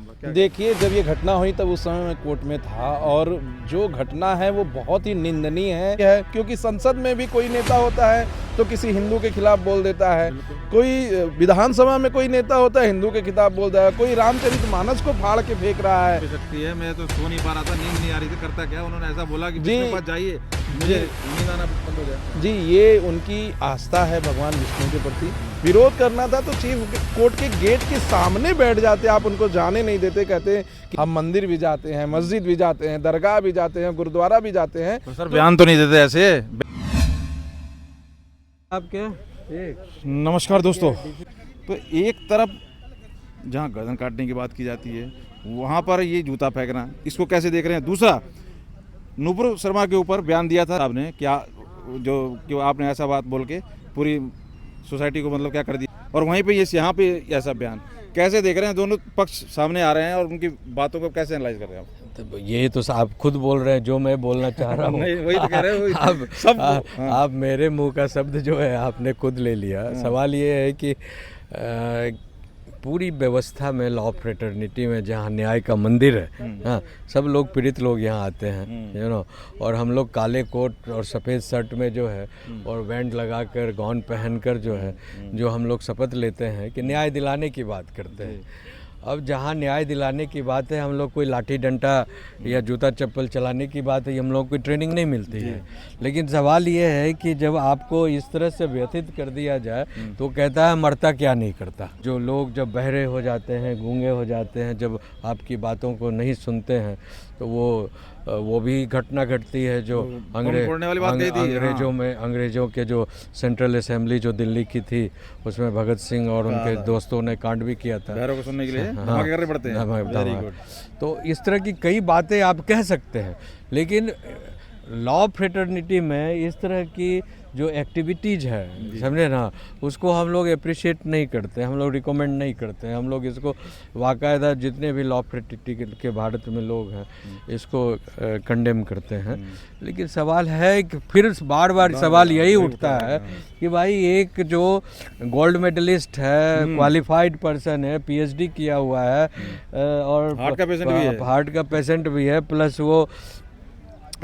मामला क्या? देखिए, जब ये घटना हुई तब उस समय मैं कोर्ट में था और जो घटना है वो बहुत ही निंदनीय है क्योंकि संसद में भी कोई नेता होता है तो किसी हिंदू के खिलाफ बोल देता है, कोई विधानसभा में कोई नेता होता है हिंदू के खिलाफ बोल देता है, कोई रामचरितमानस को फाड़ के फेंक रहा है। हो सकती है, मैं तो सो नहीं पा रहा था, नींद नहीं आ रही थी, करता क्या उन्होंने ऐसा बोला कि जी। विष्णु के पास जाइए, मुझे नींद आना बंद हो जाए। जी, ये उनकी आस्था है भगवान विष्णु के प्रति। विरोध करना था तो चीफ कोर्ट के गेट के सामने बैठ जाते, आप उनको जाने नहीं देते। कहते हैं कि हम मंदिर भी जाते हैं, मस्जिद भी जाते हैं, दरगाह भी जाते हैं, गुरुद्वारा भी जाते हैं। तो सर बयान तो नहीं देते ऐसे। आप क्या नमस्कार दोस्तों, तो एक तरफ जहाँ गर्दन काटने की बात की जाती है वहाँ पर ये जूता फेंकना, इसको कैसे देख रहे हैं? दूसरा, नुपुर शर्मा के ऊपर बयान दिया था आपने, क्या जो कि आपने ऐसा बात बोल के पूरी सोसाइटी को मतलब क्या कर दिया, और वहीं पे ये यहाँ पे ऐसा बयान कैसे देख रहे हैं? दोनों पक्ष सामने आ रहे हैं और उनकी बातों को कैसे एनालाइज कर रहे हैं आप? तो ये तो आप खुद बोल रहे हैं जो मैं बोलना चाह रहा हूँ। नहीं, वही तो कह रहे हो, आप सब आप मेरे मुंह का शब्द जो है आपने खुद ले लिया। सवाल ये है कि पूरी व्यवस्था में, लॉ फ्रेटर्निटी में जहाँ न्याय का मंदिर है, हाँ, सब लोग पीड़ित लोग यहाँ आते हैं, यू नो, और हम लोग काले कोट और सफ़ेद शर्ट में जो है और बैंड लगाकर गाउन पहनकर जो है, जो हम लोग शपथ लेते हैं कि न्याय दिलाने की बात करते हैं। अब जहाँ न्याय दिलाने की बात है, हम लोग कोई लाठी डंडा या जूता चप्पल चलाने की बात है, हम लोग कोई ट्रेनिंग नहीं मिलती है। लेकिन सवाल ये है कि जब आपको इस तरह से व्यथित कर दिया जाए तो कहता है मरता क्या नहीं करता। जो लोग जब बहरे हो जाते हैं, गूंगे हो जाते हैं, जब आपकी बातों को नहीं सुनते हैं तो वो भी घटना घटती है जो अंग्रेजों के जो सेंट्रल असेंबली जो दिल्ली की थी, उसमें भगत सिंह और उनके दोस्तों ने कांड भी किया था। बहरों को सुनने के लिए धमाके करने पड़ते हैं। Very good. तो इस तरह की कई बातें आप कह सकते हैं, लेकिन लॉ फ्रेटर्निटी में इस तरह की जो एक्टिविटीज़ है, समझे ना, उसको हम लोग अप्रिशिएट नहीं करते, हम लोग रिकमेंड नहीं करते हैं। हम लोग इसको बाकायदा जितने भी लॉ फ्रेटर्निटी के भारत में लोग हैं इसको कंडेम करते हैं। लेकिन सवाल है कि फिर बार बार सवाल यही उठता है कि भाई एक जो गोल्ड मेडलिस्ट है, क्वालिफाइड पर्सन है, पीएचडी किया हुआ है और हार्ट का पेशेंट भी है, प्लस वो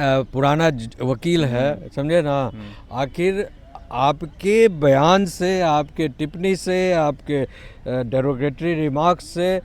पुराना वकील है, समझे ना, आखिर आपके बयान से, आपके टिप्पणी से, आपके डेरोगेटरी रिमार्क्स से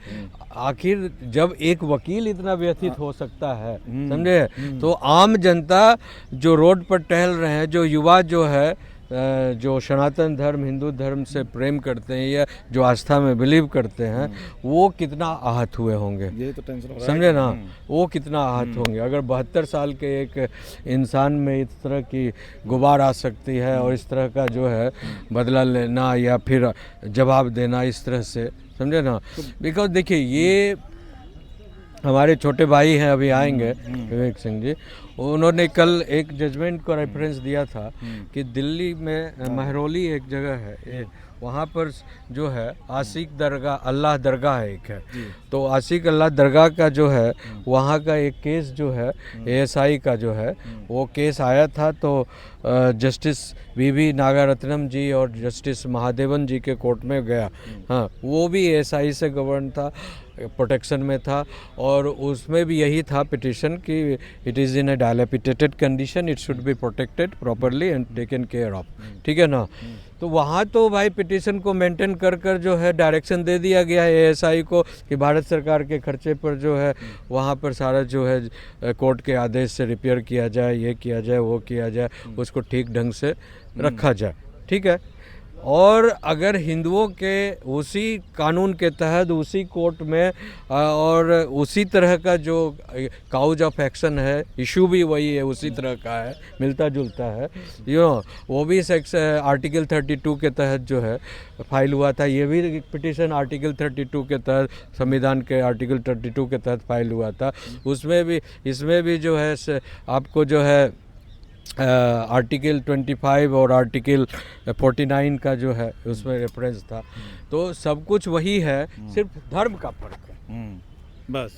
आखिर जब एक वकील इतना व्यथित हो सकता है, समझे, तो आम जनता जो रोड पर टहल रहे हैं, जो युवा जो है, जो सनातन धर्म, हिंदू धर्म से प्रेम करते हैं या जो आस्था में बिलीव करते हैं, वो कितना आहत हुए होंगे, ये तो टेंशन हो रहा है, समझे ना, वो कितना आहत होंगे। अगर 72 साल के एक इंसान में इस तरह की गुबार आ सकती है और इस तरह का जो है बदला लेना या फिर जवाब देना इस तरह से, समझे ना, बिकॉज देखिए ये हमारे छोटे भाई हैं, अभी आएंगे, विवेक सिंह जी, उन्होंने कल एक जजमेंट को रेफरेंस दिया था कि दिल्ली में महरौली एक जगह है, वहाँ पर जो है आशिक दरगाह, अल्लाह दरगाह है एक है, तो आशिक अल्लाह दरगाह का जो है वहाँ का एक केस जो है एएसआई का जो है वो केस आया था, तो जस्टिस वीवी नागारत्नम जी और जस्टिस महादेवन जी के कोर्ट में गया। हाँ, वो भी एएसआई से गवर्न था, प्रोटेक्शन में था, और उसमें भी यही था पिटिशन कि it is in a dilapidated condition, it should be protected properly and taken care of, ठीक है ना। तो वहाँ तो भाई पिटिशन को मेंटेन कर कर जो है डायरेक्शन दे दिया गया है एएसआई को कि भारत सरकार के खर्चे पर जो है वहाँ पर सारा जो है कोर्ट के आदेश से रिपेयर किया जाए, ये किया जाए, वो किया जाए, उसको ठीक ढंग से रखा जाए, ठीक है। और अगर हिंदुओं के उसी कानून के तहत, उसी कोर्ट में और उसी तरह का जो काउज ऑफ एक्शन है, इशू भी वही है, उसी तरह का है, मिलता जुलता है, यू नो, वो भी आर्टिकल 32 के तहत जो है फाइल हुआ था, ये भी पिटिशन आर्टिकल 32 के तहत, संविधान के आर्टिकल 32 के तहत फाइल हुआ था। उसमें भी, इसमें भी जो है आपको जो है आर्टिकल 25 और आर्टिकल 49 का जो है उसमें रेफरेंस था। तो सब कुछ वही है, सिर्फ धर्म का फर्क है बस।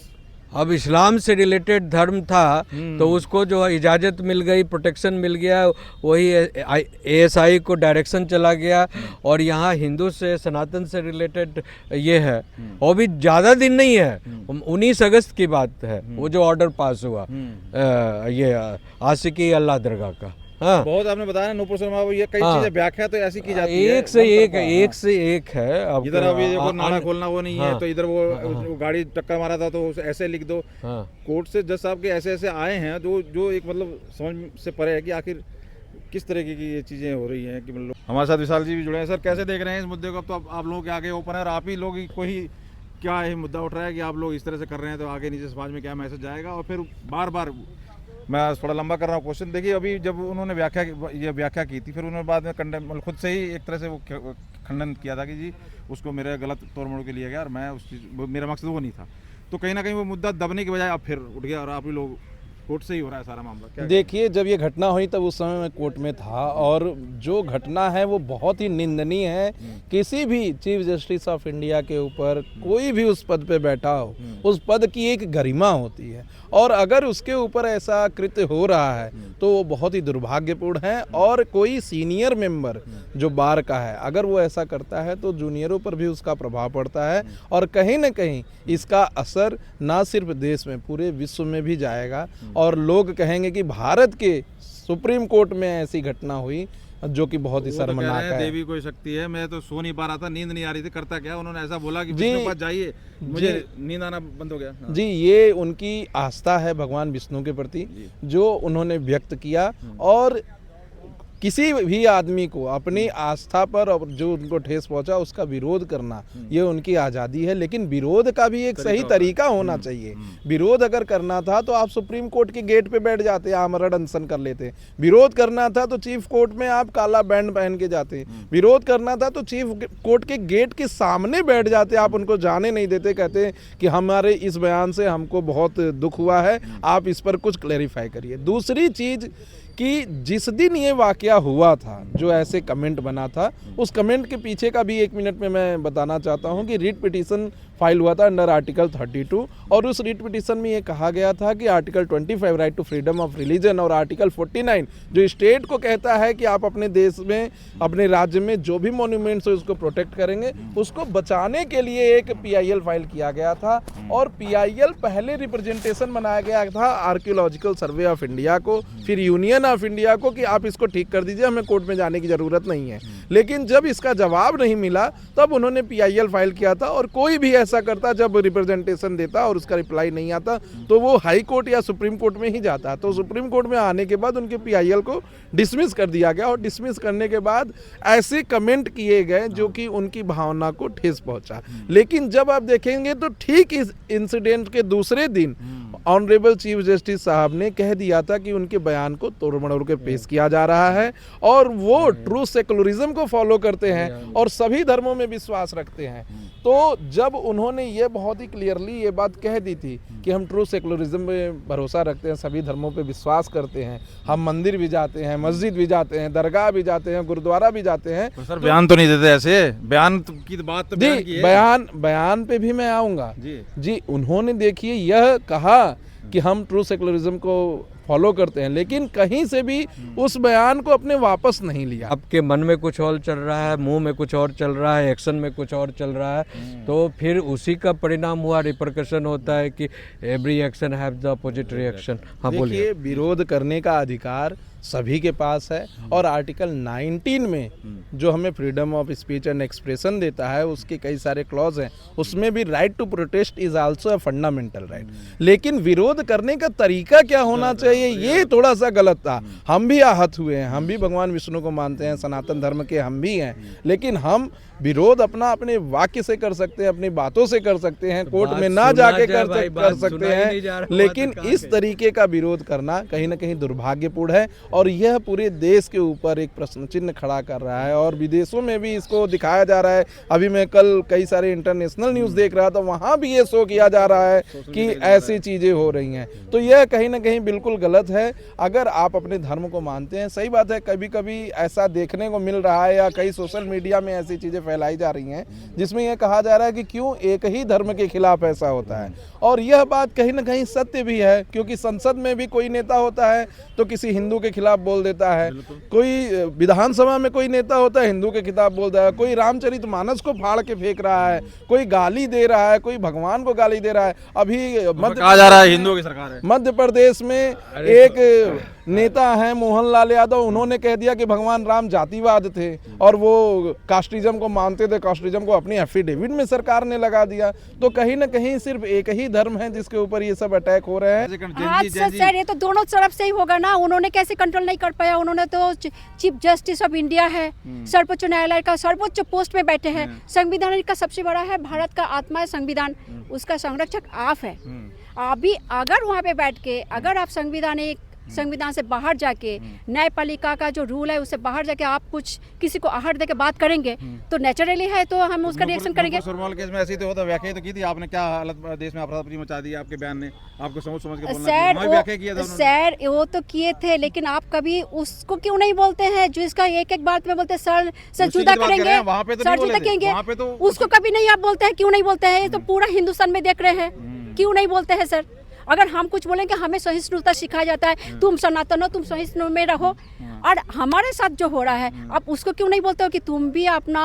अब इस्लाम से रिलेटेड धर्म था तो उसको जो है इजाज़त मिल गई, प्रोटेक्शन मिल गया, वही ASI को डायरेक्शन चला गया। और यहाँ हिंदू से, सनातन से रिलेटेड ये है, वो भी ज़्यादा दिन नहीं है, 19 अगस्त की बात है वो जो ऑर्डर पास हुआ ये आशिकी अल्लाह दरगाह का। हाँ, बहुत आपने बताया ना नूपुर शर्मा, ये कई चीजें व्याख्या तो ऐसी की जाती है, एक से एक है। अब इधर अभी देखो नाला खोलना वो नहीं है, तो इधर वो गाड़ी टक्कर मारा था तो ऐसे लिख दो। कोर्ट से जज साहब के ऐसे ऐसे आए हैं जो एक मतलब समझ से परे है कि आखिर किस तरीके की ये चीज़ें हो रही हैं कि मतलब। हमारे साथ विशाल जी भी जुड़े हैं। सर, कैसे देख रहे हैं इस मुद्दे को? अब तो आप लोगों के आगे ओपन है और आप ही लोग को ही क्या ये मुद्दा उठ रहा है कि आप लोग इस तरह से कर रहे हैं तो आगे नीचे समाज में क्या मैसेज जाएगा? और फिर बार बार मैं थोड़ा लंबा कर रहा हूँ क्वेश्चन। देखिए, अभी जब उन्होंने व्याख्या की थी, फिर उन्होंने बाद में मतलब खुद से ही एक तरह से वो खंडन किया था कि जी उसको मेरे गलत तौर मोड़ के लिया गया और मैं उस चीज़, मेरा मकसद वो नहीं था। तो कहीं ना कहीं वो मुद्दा दबने की बजाय अब फिर उठ गया और आप ही लोग कोर्ट से ही हो रहा है सारा मामला। क्या देखिए, जब ये घटना हुई तब उस समय मैं कोर्ट में था, और जो घटना है वो बहुत ही निंदनीय है। किसी भी चीफ जस्टिस ऑफ इंडिया के ऊपर कोई भी उस पद पे बैठा हो, उस पद की एक गरिमा होती है, और अगर उसके ऊपर ऐसा कृत्य हो रहा है तो वो बहुत ही दुर्भाग्यपूर्ण है। और कोई सीनियर मेंबर जो बार का है, अगर वो ऐसा करता है तो जूनियरों पर भी उसका प्रभाव पड़ता है, और कहीं ना कहीं इसका असर ना सिर्फ देश में, पूरे विश्व में भी जाएगा। और लोग कहेंगे कि भारत के सुप्रीम कोर्ट में ऐसी घटना हुई, जो कि बहुत ही शर्मनाक है। देवी कोई शक्ति है, मैं तो सो नहीं पा रहा था, नींद नहीं आ रही थी, करता क्या? उन्होंने ऐसा बोला कि विष्णु के पास जाइए, मुझे नींद आना बंद हो गया। हाँ। जी, ये उनकी आस्था है भगवान विष्णु के प्रति जो उन्होंने व्यक्त किया। और किसी भी आदमी को अपनी आस्था पर और जो उनको ठेस पहुंचा उसका विरोध करना, ये उनकी आज़ादी है, लेकिन विरोध का भी एक सही तरीका होना चाहिए। विरोध अगर करना था तो आप सुप्रीम कोर्ट के गेट पे बैठ जाते, आमरण अनशन कर लेते। विरोध करना था तो चीफ कोर्ट में आप काला बैंड पहन के जाते। विरोध करना था तो चीफ कोर्ट के गेट के सामने बैठ जाते, आप उनको जाने नहीं देते, कहते कि हमारे इस बयान से हमको बहुत दुख हुआ है, आप इस पर कुछ क्लैरिफाई करिए। दूसरी चीज़ कि जिस दिन ये वाकया हुआ था, जो ऐसे कमेंट बना था, उस कमेंट के पीछे का भी 1 मिनट में मैं बताना चाहता हूं कि रिट पिटीशन फाइल हुआ था अंडर आर्टिकल 32, और उस रिट पिटीशन में ये कहा गया था कि article 25 right to freedom of religion और आर्टिकल 49 जो स्टेट को कहता है कि आप अपने देश में, अपने राज्य में जो भी मॉन्यूमेंट्स है उसको प्रोटेक्ट करेंगे, उसको बचाने के लिए एक PIL फाइल किया गया था। और PIL पहले रिप्रेजेंटेशन बनाया गया था आर्कियोलॉजिकल सर्वे ऑफ इंडिया को, फिर यूनियन ऑफ इंडिया को कि आप इसको ठीक कर दीजिए, हमें कोर्ट में जाने की ज़रूरत नहीं है। लेकिन जब इसका जवाब नहीं मिला तब उन्होंने PIL फाइल किया था। और कोई भी ऐसा करता, जब रिप्रेजेंटेशन देता और उसका रिप्लाई नहीं आता तो वो हाई कोर्ट या सुप्रीम कोर्ट में ही जाता। तो सुप्रीम कोर्ट में आने के बाद उनके PIL को डिसमिस कर दिया गया, और डिसमिस करने के बाद ऐसे कमेंट किए गए जो कि उनकी भावना को ठेस पहुंचा। लेकिन जब आप देखेंगे तो ठीक इस इंसिडेंट के दूसरे दिन ऑनरेबल चीफ जस्टिस साहब ने कह दिया था कि उनके बयान को तोड़ मड़ोड़ के पेश किया जा रहा है, और वो ट्रू सेकुलरिज्म को फॉलो करते हैं और सभी धर्मों में विश्वास रखते हैं। तो जब उन्होंने ये बहुत ही क्लियरली ये बात कह दी थी कि हम ट्रू सेकुलरिज्म में भरोसा रखते हैं, सभी धर्मों पे विश्वास करते हैं, हम मंदिर भी जाते हैं, मस्जिद भी जाते हैं, दरगाह भी जाते हैं, गुरुद्वारा भी जाते हैं। तो सर, बयान तो नहीं देते ऐसे? बयान की बात तो बयान की है। बयान पे भी मैं आऊँगा जी। उन्होंने देखिए यह कहा कि हम ट्रू सेकुलरिज्म को फॉलो करते हैं, लेकिन कहीं से भी उस बयान को अपने वापस नहीं लिया। आपके मन में कुछ और चल रहा है, मुंह में कुछ और चल रहा है, एक्शन में कुछ और चल रहा है, तो फिर उसी का परिणाम हुआ, रिपरकशन होता है कि every action have the opposite reaction. हाँ, बोलिए। विरोध करने का अधिकार सभी के पास है, और आर्टिकल 19 में जो हमें freedom of speech and expression देता है उसके कई सारे क्लॉज हैं, उसमें भी right to protest is also a fundamental right. लेकिन विरोध करने का तरीका क्या होना चाहिए, ये थोड़ा सा गलत था। हम भी आहत हुए हैं, हम भी भगवान विष्णु को मानते हैं, सनातन धर्म के हम भी हैं, लेकिन हम विरोध अपने वाक्य से कर सकते हैं, अपनी बातों से कर सकते हैं, कोर्ट में ना जाके कर सकते हैं, लेकिन इस तरीके का विरोध करना कहीं ना कहीं दुर्भाग्यपूर्ण है, और यह पूरे देश के ऊपर एक प्रश्न चिन्ह खड़ा कर रहा है। और विदेशों में भी इसको दिखाया जा रहा है। अभी मैं कल कई सारे इंटरनेशनल न्यूज़ देख रहा था, वहाँ भी ये शो किया जा रहा है कि ऐसी चीज़ें हो रही हैं। तो यह कहीं ना कहीं बिल्कुल गलत है। अगर आप अपने धर्म को मानते हैं, सही बात है, कभी कभी ऐसा देखने को मिल रहा है या कई सोशल मीडिया में ऐसी चीज़ें फैलाई जा रही हैं, जिसमें यह कहा जा रहा है कि क्यों एक ही धर्म के खिलाफ ऐसा होता है। और यह बात कहीं ना कहीं सत्य भी है, क्योंकि संसद में भी कोई नेता होता है तो किसी हिंदू के खिलाफ बोल देता है, कोई विधानसभा में कोई नेता होता है हिंदू के खिलाफ बोल देता है, कोई रामचरितमानस को फाड़ के फेंक रहा है, कोई गाली दे रहा है, कोई भगवान को गाली दे रहा है। अभी कहा जा रहा है हिंदुओं की सरकार है। मध्य प्रदेश में एक नेता है मोहनलाल यादव, उन्होंने कह दिया कि भगवान राम जातिवाद थे और वो कास्टिज्म को मानते थे, कास्टिज्म को अपनी एफिडेविट में सरकार ने लगा दिया। तो कहीं ना कहीं सिर्फ एक ही धर्म है जिसके ऊपर ये सब अटैक हो रहे हैं। हाँ सर, ये तो दोनों तरफ से ही होगा ना। उन्होंने कैसे कंट्रोल नहीं कर पाया? उन्होंने तो चीफ जस्टिस ऑफ इंडिया है, सर्वोच्च न्यायालय का सर्वोच्च पोस्ट पे बैठे हैं, संविधान का सबसे बड़ा है, भारत का आत्मा है संविधान, उसका संरक्षक आप है। अभी अगर वहाँ पे बैठ के अगर आप संविधान से बाहर जाके न्यायपालिका का जो रूल है उससे बाहर जाके आप कुछ किसी को आहट देके बात करेंगे तो नेचुरली है तो हम उसका रिएक्शन करेंगे। सुरमाल केस में ऐसी तो होता, व्याख्या तो की थी आपने, क्या हालत देश में अफरा तफरी मचा दी आपके बयान ने, आपको समझ के बोलना चाहिए। सर वो तो किए थे, लेकिन आप कभी उसको क्यों नहीं बोलते हैं जो इसका एक एक बात में बोलते सर जुदा करेंगे, सर जुदा करेंगे, उसको कभी नहीं आप बोलते हैं। क्यों नहीं बोलते हैं? ये तो पूरा हिंदुस्तान में देख रहे हैं, क्यों नहीं बोलते हैं सर? अगर हम कुछ बोलेंगे हमें सहिष्णुता सिखाया जाता है, तुम सनातन हो, तुम सहिष्णु में रहो, और हमारे साथ जो हो रहा है आप उसको क्यों नहीं बोलते हो कि तुम भी अपना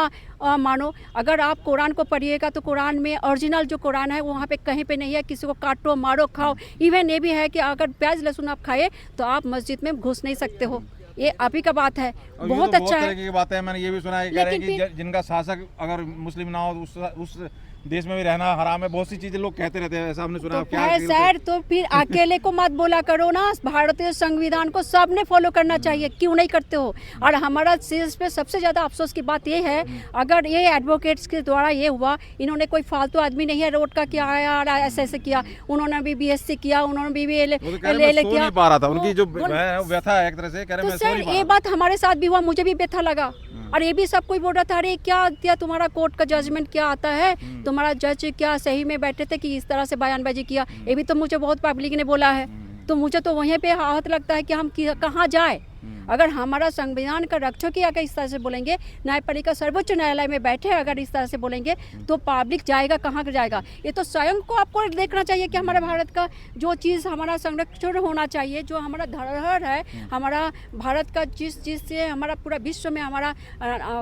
मानो? अगर आप कुरान को पढ़िएगा तो कुरान में ओरिजिनल जो कुरान है वहाँ पे कहीं पे नहीं है किसी को काटो मारो खाओ। इवन ये भी है कि अगर प्याज लहसुन आप खाए तो आप मस्जिद में घुस नहीं सकते हो। ये अभी का बात है, बहुत अच्छा है। की बात है, मैंने ये भी सुना है कि जिनका शासक अगर मुस्लिम ना हो उस देश में भी रहना हराम है, बहुत सी चीजें लोग कहते रहते हैं, ऐसा हमने सुना। तो क्या है सर, तो फिर अकेले को मत बोला करो ना, भारतीय संविधान को सबने फॉलो करना चाहिए, क्यों नहीं करते हो? और हमारा देश पे सबसे ज्यादा अफसोस की बात ये है, अगर ये एडवोकेट्स के द्वारा ये हुआ, इन्होंने कोई फालतू आदमी नहीं है रोड का किया यार ऐसे किया, उन्होंने भी BSc किया, उन्होंने भी BL किया, पा रहा था उनकी जो व्यथा है एक तरह से, कह रहे तो सर ये बात हमारे साथ भी हुआ, मुझे भी व्यथा लगा। और ये भी सब कोई बोल रहा था अरे क्या तुम्हारा कोर्ट का जजमेंट क्या आता है, तुम्हारा जज क्या सही में बैठे थे कि इस तरह से बयानबाजी किया? ये भी तो मुझे बहुत पब्लिक ने बोला है। तो मुझे तो वहीं पे हाथ लगता है कि हम कहाँ जाए। अगर हमारा संविधान का रक्षक ही अगर इस तरह से बोलेंगे, न्यायपालिका सर्वोच्च न्यायालय में बैठे अगर इस तरह से बोलेंगे तो पब्लिक जाएगा कहाँ जाएगा? ये तो स्वयं को आपको देखना चाहिए कि हमारे भारत का जो चीज़ हमारा संरक्षण होना चाहिए, जो हमारा धरोहर है, हमारा भारत का जिस चीज़ से हमारा पूरा विश्व में हमारा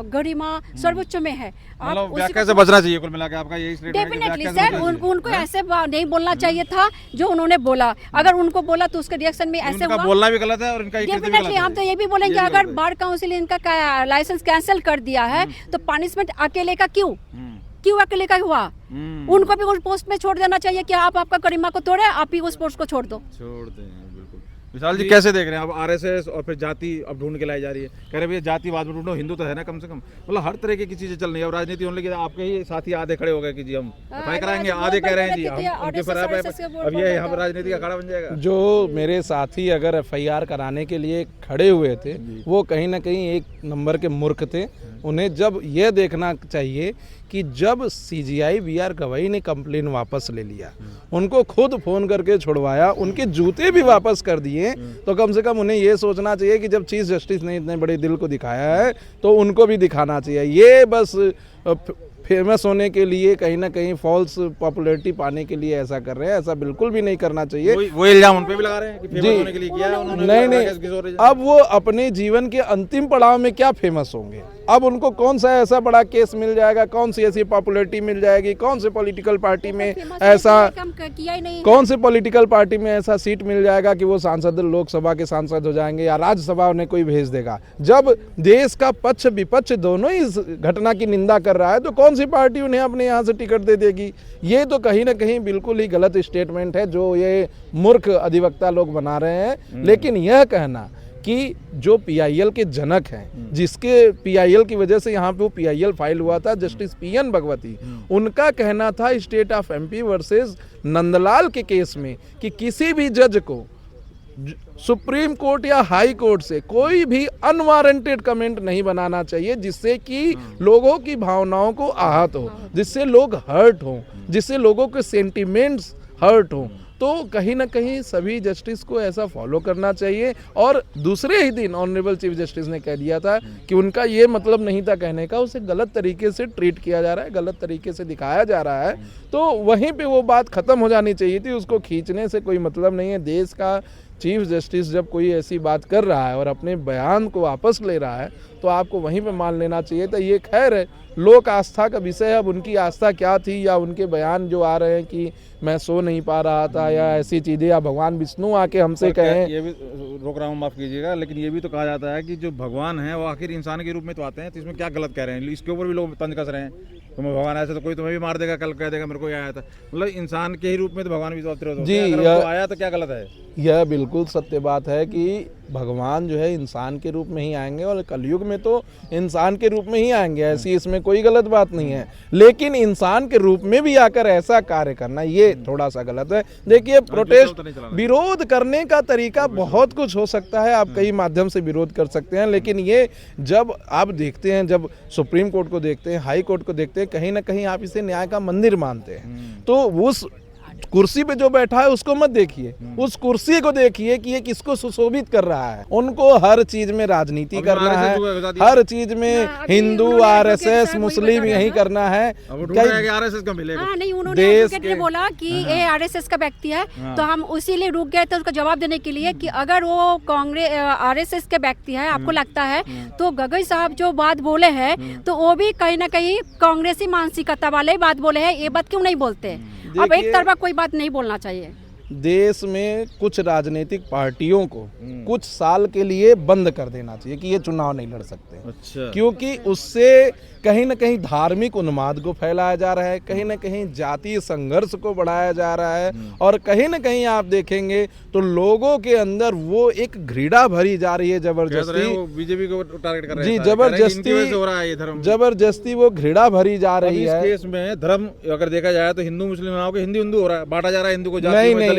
गरिमा सर्वोच्च में है, आप कैसे बचना चाहिए कुल मिलाकर आपका यही स्टेटमेंट? डेफिनेटली सर, उनको ऐसे नहीं बोलना चाहिए था जो उन्होंने बोला। अगर उनको बोला तो उसके रिएक्शन में ऐसे हुआ, बोलना भी गलत है और इनका डेफिनेटली हम तो ये भी बोलेंगे अगर बार काउंसिल इनका लाइसेंस कैंसिल कर दिया है तो पनिशमेंट अकेले का क्यों अकेले का हुआ? उनको भी उस पोस्ट में छोड़ देना चाहिए कि आप आपका गरिमा को तोड़े, आप ही उस पोस्ट को छोड़ दो। छोड़ दें, बिल्कुल। विशाल जी कैसे देख रहे हैं? अब RSS और फिर जाति अब ढूंढ के लाई जा रही है, कह रहे भैया जातिवाद में ढूंढो, हिंदू तो है ना कम से कम, मतलब हर तरह की चीजें चल रही है। अब राजनीति होने लगी, आपके ही साथी आधे खड़े हो गए कि जी हम FI कराएंगे, आधे कह रहे हैं जी हम उनके फराब है, अब ये हम राजनीति का अखाड़ा बन जाएगा। जो मेरे साथी अगर FIR कराने के लिए खड़े हुए थे वो कहीं ना कहीं एक नंबर के मूर्ख थे। उन्हें जब यह देखना चाहिए कि जब CGI BR गवाई ने कंप्लेन वापस ले लिया, उनको खुद फोन करके छुड़वाया, उनके जूते भी वापस कर दिए, तो कम से कम उन्हें यह सोचना चाहिए कि जब चीफ जस्टिस ने इतने बड़े दिल को दिखाया है तो उनको भी दिखाना चाहिए। ये बस फेमस होने के लिए कहीं ना कहीं फॉल्स पॉपुलैरिटी पाने के लिए ऐसा कर रहे हैं, ऐसा बिल्कुल भी नहीं करना चाहिए। वो इल्जाम उन पे भी लगा रहे हैं कि फेमस होने के लिए किया है उन्होंने। नहीं, अब वो अपने जीवन के अंतिम पड़ाव में क्या फेमस होंगे? अब उनको कौन सा ऐसा बड़ा केस मिल जाएगा, कौन सी ऐसी पॉपुलैरिटी मिल जाएगी, कौन से पॉलिटिकल पार्टी में ऐसा कौन से पॉलिटिकल पार्टी में ऐसा सीट मिल जाएगा कि वो सांसद लोकसभा के सांसद हो जाएंगे या राज्यसभा उन्हें कोई भेज देगा? जब देश का पक्ष विपक्ष दोनों ही इस घटना की निंदा कर रहा है तो कौन सी पार्टी उन्हें अपने यहाँ से टिकट दे देगी? ये तो कहीं ना कहीं बिल्कुल ही गलत स्टेटमेंट है जो ये मूर्ख अधिवक्ता लोग बना रहे हैं। लेकिन यह कहना कि जो PIL के जनक हैं, जिसके PIL की वजह से यहाँ पे वो PIL फाइल हुआ था, जस्टिस PN भगवती, उनका कहना था state of MP versus Nandlal के केस में कि किसी भी जज को सुप्रीम कोर्ट या हाई कोर्ट से कोई भी अनवारंटेड कमेंट नहीं बनाना चाहिए जिससे कि लोगों की भावनाओं को आहत हो, जिससे लोग हर्ट हो, जिससे लोगों के सेंटिमेंट्स हर्ट हो। तो कहीं ना कहीं सभी जस्टिस को ऐसा फॉलो करना चाहिए। और दूसरे ही दिन ऑनरेबल चीफ जस्टिस ने कह दिया था कि उनका ये मतलब नहीं था कहने का, उसे गलत तरीके से ट्रीट किया जा रहा है, गलत तरीके से दिखाया जा रहा है, तो वहीं पे वो बात ख़त्म हो जानी चाहिए थी। उसको खींचने से कोई मतलब नहीं है। देश का चीफ जस्टिस जब कोई ऐसी बात कर रहा है और अपने बयान को वापस ले रहा है तो आपको वहीं पे मान लेना चाहिए था। ये खैर है, लोक आस्था का विषय है। अब उनकी आस्था क्या थी, या उनके बयान जो आ रहे हैं कि मैं सो नहीं पा रहा था या ऐसी चीज़ें, या भगवान विष्णु आके हमसे कहें। ये भी रोक रहा हूँ, माफ़ कीजिएगा, लेकिन ये भी तो कहा जाता है कि जो भगवान है वो आखिर इंसान के रूप में तो आते हैं, तो इसमें क्या गलत कह रहे हैं? इसके ऊपर भी लोग तंज कस रहे हैं, तुम्हें भगवान ऐसे तो कोई तुम्हें भी मार देगा, कल कह देगा मेरे को आया था। मतलब इंसान के ही रूप में तो भगवान भी तो अवतरित होते हैं। अगर वो आया तो क्या गलत है? यह बिल्कुल सत्य बात है कि भगवान जो है इंसान के रूप में ही आएंगे, और कलयुग में तो इंसान के रूप में ही आएंगे, ऐसी इसमें कोई गलत बात नहीं है। लेकिन इंसान के रूप में भी आकर ऐसा कार्य करना ये थोड़ा सा गलत है। देखिए, प्रोटेस्ट, विरोध करने का तरीका बहुत कुछ हो सकता है, आप कई माध्यम से विरोध कर सकते हैं, लेकिन ये जब आप देखते हैं, जब सुप्रीम कोर्ट को देखते हैं, हाई कोर्ट को देखते हैं, कहीं ना कहीं आप इसे न्याय का मंदिर मानते हैं, तो उस कुर्सी पे जो बैठा है उसको मत देखिए, उस कुर्सी को देखिए कि ये किसको सुशोभित कर रहा है। उनको हर चीज में राजनीति करना है, हर चीज में हिंदू, आरएसएस, मुस्लिम यही करना है। आरएसएस का मिलेगा। हाँ, नहीं, उन्होंने एडवोकेट ने बोला कि ये आरएसएस का व्यक्ति है, तो हम उसीलिए रुक गए थे उसका जवाब देने के लिए कि अगर वो कांग्रेस आरएसएस के व्यक्ति है, आपको लगता है, तो गगई साहब जो बात बोले हैं तो वो भी कहीं ना कहीं कांग्रेसी मानसिकता वाले बात बोले हैं, ये बात क्यों नहीं बोलते? अब एक तरफा कोई बात नहीं बोलना चाहिए। देश में कुछ राजनीतिक पार्टियों को कुछ साल के लिए बंद कर देना चाहिए कि ये चुनाव नहीं लड़ सकते। अच्छा। क्योंकि उससे कहीं ना कहीं धार्मिक उन्माद को फैलाया जा रहा है, कहीं ना कहीं जातीय संघर्ष को बढ़ाया जा रहा है, और कहीं ना कहीं आप देखेंगे तो लोगों के अंदर वो एक घृणा भरी जा रही है, जबरदस्ती बीजेपी को टारगेट कर रहे हैं। जी, जबरदस्ती वो घृणा भरी जा रही है। इस केस में धर्म अगर देखा जाए तो हिंदू मुस्लिम नाम के हिंदू हो रहा है, बांटा जा रहा है हिंदू को। नहीं,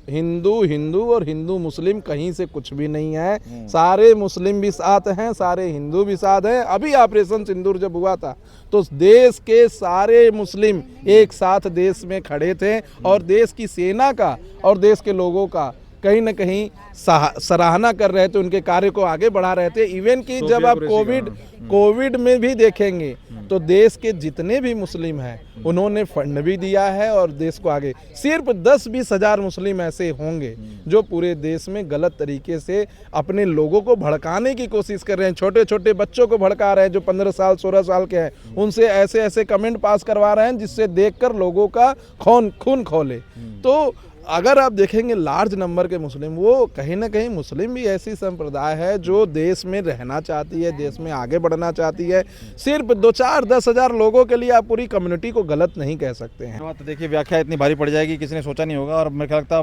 हिंदू और हिंदू मुस्लिम कहीं से कुछ भी नहीं है। सारे मुस्लिम भी साथ हैं, सारे हिंदू भी साथ हैं। अभी ऑपरेशन सिंदूर जब हुआ था तो देश के सारे मुस्लिम एक साथ देश में खड़े थे, और देश की सेना का और देश के लोगों का कहीं ना कहीं सराहना कर रहे थे, उनके कार्य को आगे बढ़ा रहे थे। इवन कि जब आप कोविड में भी देखेंगे तो देश के जितने भी मुस्लिम हैं उन्होंने फंड भी दिया है, और देश को आगे सिर्फ 10-20 हज़ार मुस्लिम ऐसे होंगे जो पूरे देश में गलत तरीके से अपने लोगों को भड़काने की कोशिश कर रहे हैं। छोटे छोटे बच्चों को भड़का रहे हैं जो 15 साल 16 साल के हैं, उनसे ऐसे ऐसे कमेंट पास करवा रहे हैं जिससे देखकर लोगों का खून खौले। तो अगर आप देखेंगे लार्ज नंबर के मुस्लिम, वो कहीं ना कहीं मुस्लिम भी ऐसी संप्रदाय है जो देश में रहना चाहती है, देश में आगे बढ़ना चाहती है। सिर्फ 2-4-10 हज़ार लोगों के लिए आप पूरी कम्युनिटी को गलत नहीं कह सकते हैं। तो देखिए, व्याख्या इतनी भारी पड़ जाएगी, किसी ने सोचा नहीं होगा, और मेरे ख्याल लगता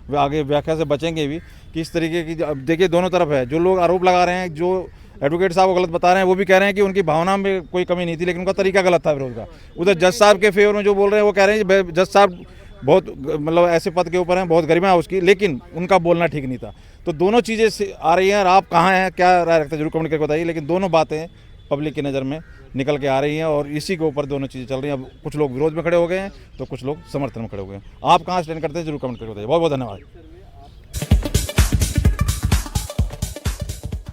है आगे व्याख्या से बचेंगे भी कि इस तरीके की। अब देखिए, दोनों तरफ है, जो लोग आरोप लगा रहे हैं, जो एडवोकेट साहब को गलत बता रहे हैं, वो भी कह रहे हैं कि उनकी भावना में कोई कमी नहीं थी, लेकिन उनका तरीका गलत था विरोध का। उधर जज साहब के फेवर में जो बोल रहे हैं वो कह रहे हैं जज साहब बहुत मतलब ऐसे पद के ऊपर हैं, बहुत गरिमा है उसकी, लेकिन उनका बोलना ठीक नहीं था। तो दोनों चीज़ें आ रही हैं, और आप कहाँ हैं, क्या राय रखते हैं, जरूर कमेंट करके बताइए। लेकिन दोनों बातें पब्लिक की नज़र में निकल के आ रही हैं, और इसी के ऊपर दोनों चीज़ें चल रही हैं। अब कुछ लोग विरोध में खड़े हो गए हैं तो कुछ लोग समर्थन में खड़े हो गए हैं। आप कहाँ स्टैंड करते हैं, जरूर कमेंट करके बताइए। बहुत बहुत धन्यवाद।